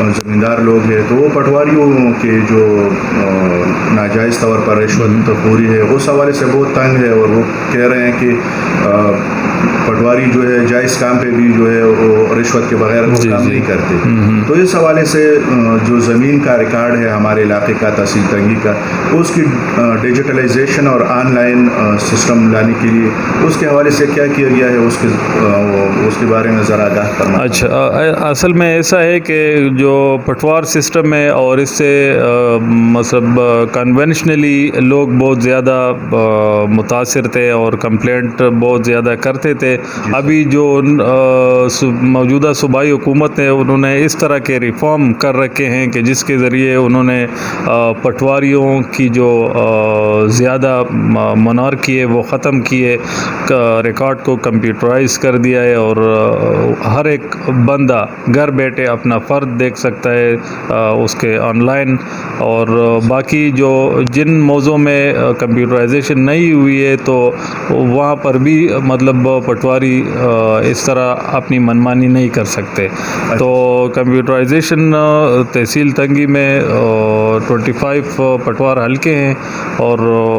زمیندار لوگ ہیں تو وہ پٹواریوں کے جو ناجائز طور پر رشوت خوری ہے اس حوالے سے بہت تنگ ہے، اور وہ کہہ رہے ہیں کہ پٹواری جو ہے جائز کام پہ بھی جو ہے وہ رشوت کے بغیر وہ کام نہیں کرتے. تو اس حوالے سے جو زمین کا ریکارڈ ہے ہمارے علاقے کا تحصیل تنگی کا، اس کی ڈیجیٹلائزیشن اور آن لائن سسٹم لانے کے لیے اس کے حوالے سے کیا کیا گیا ہے، اس کے بارے میں ذرا آگاہ کرنا. اچھا، اصل میں ایسا ہے کہ جو پٹوار سسٹم ہے اور اس سے مطلب کنونشنلی لوگ بہت زیادہ متاثر تھے اور کمپلینٹ بہت زیادہ کرتے تھے. ابھی جو موجودہ صوبائی حکومت ہے انہوں نے اس طرح کے ریفارم کر رکھے ہیں کہ جس کے ذریعے انہوں نے پٹواریوں کی جو زیادہ منارکی ہے وہ ختم کی ہے، ریکارڈ کو کمپیوٹرائز کر دیا ہے، اور ہر ایک بندہ گھر بیٹھے اپنا فرد دیکھ سکتا ہے اس کے آن لائن. اور باقی جو جن موضوع میں کمپیوٹرائزیشن نہیں ہوئی ہے تو وہاں پر بھی مطلب پٹواری اس طرح اپنی منمانی نہیں کر سکتے. تو کمپیوٹرائزیشن تحصیل تنگی میں 25 پٹوار حلقے ہیں اور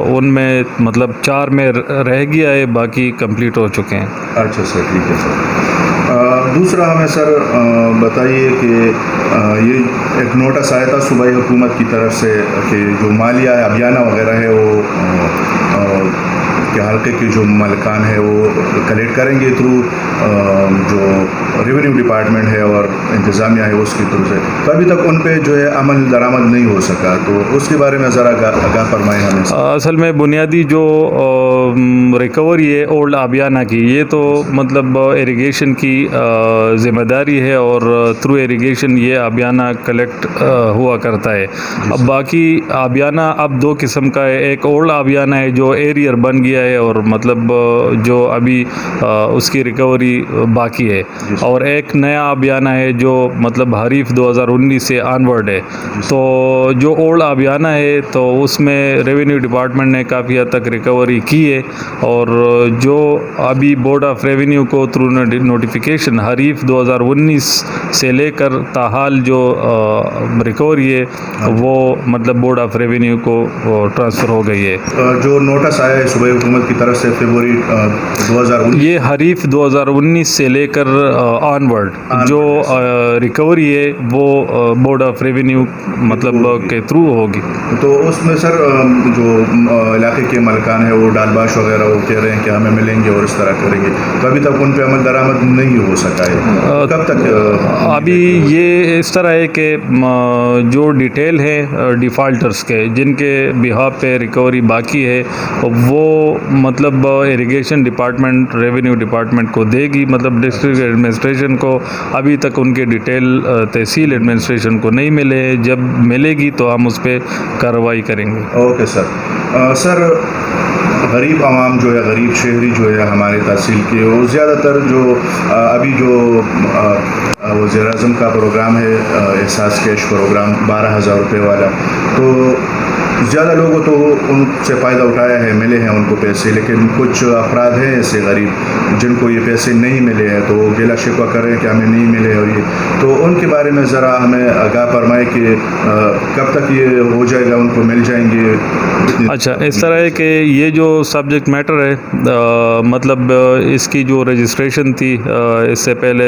ان میں مطلب 4 میں رہ گیا ہے، باقی کمپلیٹ ہو چکے ہیں. اچھا سر، ٹھیک ہے سر. دوسرا ہمیں سر بتائیے کہ یہ ایک نوٹس آیا تھا صوبائی حکومت کی طرف سے کہ جو مالیہ ابیانہ وغیرہ ہے وہ کے حلقے کے جو مالکان ہے وہ کلیکٹ کریں گے تھرو جو ریونیو ڈپارٹمنٹ ہے اور انتظامیہ ہے اس کی طرف سے. تو ابھی تک ان پہ جو ہے عمل درآمد نہیں ہو سکا، تو اس کے بارے میں ذرا آگاہ فرمائیں ہمیں. اصل میں بنیادی جو ریکوری ہے اولڈ آبیانہ کی، یہ تو مطلب اریگیشن کی ذمہ داری ہے اور تھرو اریگیشن یہ آبیانہ کلیکٹ ہوا کرتا ہے. اب باقی آبیانہ اب 2 قسم کا ہے. ایک اولڈ آبیانہ ہے جو ایریئر بن گیا ہے اور مطلب جو ابھی اس کی ریکوری باقی ہے، اور ایک نیا آبیانہ ہے جو مطلب حریف 2019 سے آنورڈ ہے. تو جو اولڈ آبیانہ ہے تو اس میں ریونیو ڈپارٹمنٹ نے کافی حد تک ریکوری کی ہے، اور جو ابھی بورڈ آف ریونیو کو تھرو نوٹیفیکیشن حریف 2019 سے لے کر تاحال جو ریکوری ہے وہ مطلب بورڈ آف ریونیو کو ٹرانسفر ہو گئی ہے. جو نوٹس آیا ہے صوبائی حکومت کی طرف سے فروری 2019، یہ حریف 2019 سے لے کر آنورڈ جو ریکوری ہے وہ بورڈ آف ریونیو مطلب کے تھرو ہوگی. تو اس میں سر جو علاقے کے مالکان ہیں وہ ڈال باش وغیرہ وہ کہہ رہے ہیں کہ ہمیں ملیں گے اور اس طرح کریں گے، تو ابھی تک ان پہ عمل درآمد نہیں ہو سکا ہے. کب تک؟ ابھی یہ اس طرح ہے کہ جو ڈیٹیل ہے ڈیفالٹرز کے جن کے بہاف پہ ریکوری باقی ہے وہ مطلب اریگیشن ڈپارٹمنٹ ریونیو ڈپارٹمنٹ کو دے گی. مطلب ڈسٹرکٹ ایڈمنسٹریشن کو ابھی تک ان کے ڈیٹیل تحصیل ایڈمنسٹریشن کو نہیں ملے. جب ملے گی تو ہم اس پہ کارروائی کریں گے. Okay sir. سر غریب عوام جو ہے، غریب شہری جو ہے ہمارے تحصیل کے، وہ زیادہ تر جو ابھی جو وزیر اعظم کا پروگرام ہے احساس کیش پروگرام 12,000 روپے والا، تو زیادہ لوگوں تو ان سے فائدہ اٹھایا ہے، ملے ہیں ان کو پیسے، لیکن کچھ افراد ہیں ایسے غریب جن کو یہ پیسے نہیں ملے ہیں تو وہ گلا شکوہ کر رہے ہیں کہ ہمیں نہیں ملے. اور یہ تو ان کے بارے میں ذرا ہمیں آگاہ فرمائے کہ کب تک یہ ہو جائے گا، ان کو مل جائیں گے. اچھا، اس طرح ہے کہ یہ جو سبجیکٹ میٹر ہے مطلب اس کی جو رجسٹریشن تھی اس سے پہلے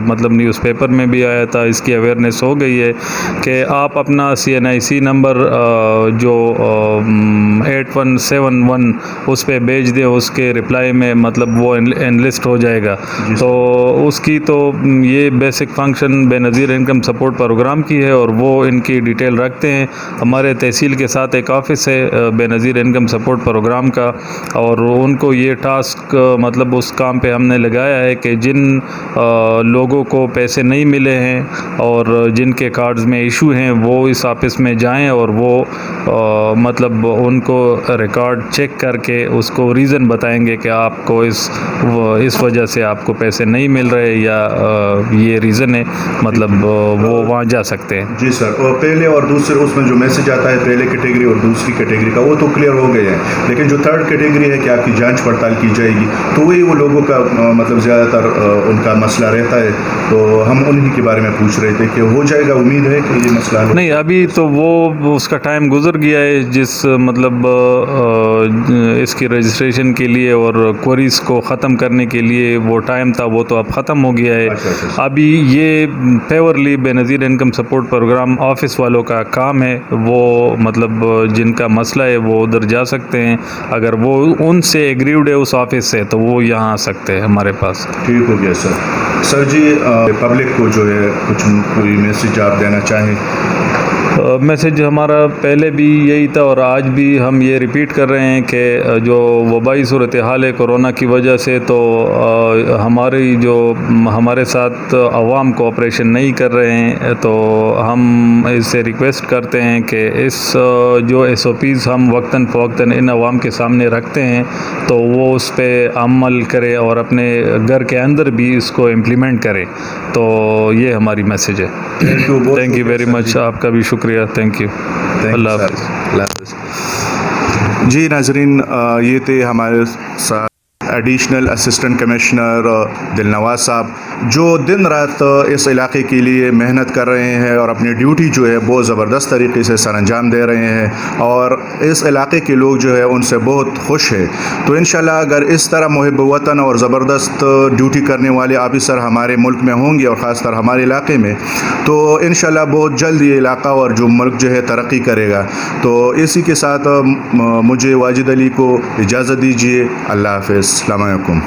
مطلب نیوز پیپر میں بھی آیا تھا، اس کی اویئرنیس ہو گئی ہے کہ آپ اپنا CNIC نمبر جو 8171 اس پہ بھیج دیں، اس کے رپلائی میں مطلب وہ انلسٹ ہو جائے گا. تو اس کی تو یہ بیسک فنکشن بے نظیر انکم سپورٹ پروگرام کی ہے اور وہ ان کی ڈیٹیل رکھتے ہیں. ہمارے تحصیل کے ساتھ ایک آفس ہے بے نظیر انکم سپورٹ پروگرام کا، اور ان کو یہ ٹاسک مطلب اس کام پہ ہم نے لگایا ہے کہ جن لوگوں کو پیسے نہیں ملے ہیں اور جن کے کارڈز میں ایشو ہیں وہ اس آفس میں جائیں اور وہ مطلب ان کو ریکارڈ چیک کر کے اس کو ریزن بتائیں گے کہ آپ کو اس وجہ سے آپ کو پیسے نہیں مل رہے یا یہ ریزن ہے، مطلب وہ وہاں جا سکتے ہیں۔ جی سر، اور پہلے اور دوسرے اس میں جو میسج آتا ہے پہلے کیٹیگری اور دوسری کیٹیگری کا وہ تو کلیئر ہو گئے ہیں، لیکن جو تھرڈ کیٹیگری ہے کہ آپ کی جانچ پڑتال کی جائے گی تو وہی وہ لوگوں کا مطلب زیادہ تر ان کا مسئلہ رہتا ہے، تو ہم انہی کے بارے میں پوچھ رہے تھے کہ ہو جائے گا، امید ہے کہ یہ مسئلہ حل؟ نہیں، ابھی تو وہ اس کا ٹائم گزر گیا ہے، جس مطلب اس کی رجسٹریشن کے لیے اور کوریز کو ختم کرنے کے لیے وہ ٹائم تھا، وہ تو اب ختم ہو گیا ہے۔ ابھی یہ پیورلی بے نظیر انکم سپورٹ پروگرام آفس والوں کا کام ہے، وہ مطلب جن کا مسئلہ ہے وہ ادھر جا سکتے ہیں، اگر وہ ان سے ایگریوڈ ہے اس آفس سے تو وہ یہاں آ سکتے ہیں ہمارے پاس۔ ٹھیک ہو گیا سر جی، پبلک کو جو ہے کچھ کوئی میسج آپ دینا چاہیں؟ میسج ہمارا پہلے بھی یہی تھا اور آج بھی ہم یہ ریپیٹ کر رہے ہیں کہ جو وبائی صورتحال ہے کورونا کی وجہ سے، تو ہمارے ساتھ عوام کوآپریشن نہیں کر رہے ہیں، تو ہم اس سے ریکویسٹ کرتے ہیں کہ جو SOPs ہم وقتاً فوقتاً ان عوام کے سامنے رکھتے ہیں تو وہ اس پہ عمل کرے اور اپنے گھر کے اندر بھی اس کو امپلیمنٹ کرے، تو یہ ہماری میسج ہے۔ تھینک یو ویری مچ، آپ کا بھی شکریہ، تھینک یو، اللہ حافظ۔ اللہ حافظ۔ جی ناظرین، یہ تھے ہمارے ساتھ ایڈیشنل اسسٹنٹ کمشنر دلنواز صاحب، جو دن رات اس علاقے کے لیے محنت کر رہے ہیں اور اپنی ڈیوٹی جو ہے بہت زبردست طریقے سے سر انجام دے رہے ہیں، اور اس علاقے کے لوگ جو ہے ان سے بہت خوش ہے۔ تو انشاءاللہ اگر اس طرح محب وطن اور زبردست ڈیوٹی کرنے والے آفیسر ہمارے ملک میں ہوں گے اور خاص طر ہمارے علاقے میں، تو انشاءاللہ بہت جلد یہ علاقہ اور جو ملک جو ہے ترقی کرے گا۔ تو اسی کے ساتھ مجھے واجد علی کو اجازت دیجیے، اللہ حافظ، السلام علیکم۔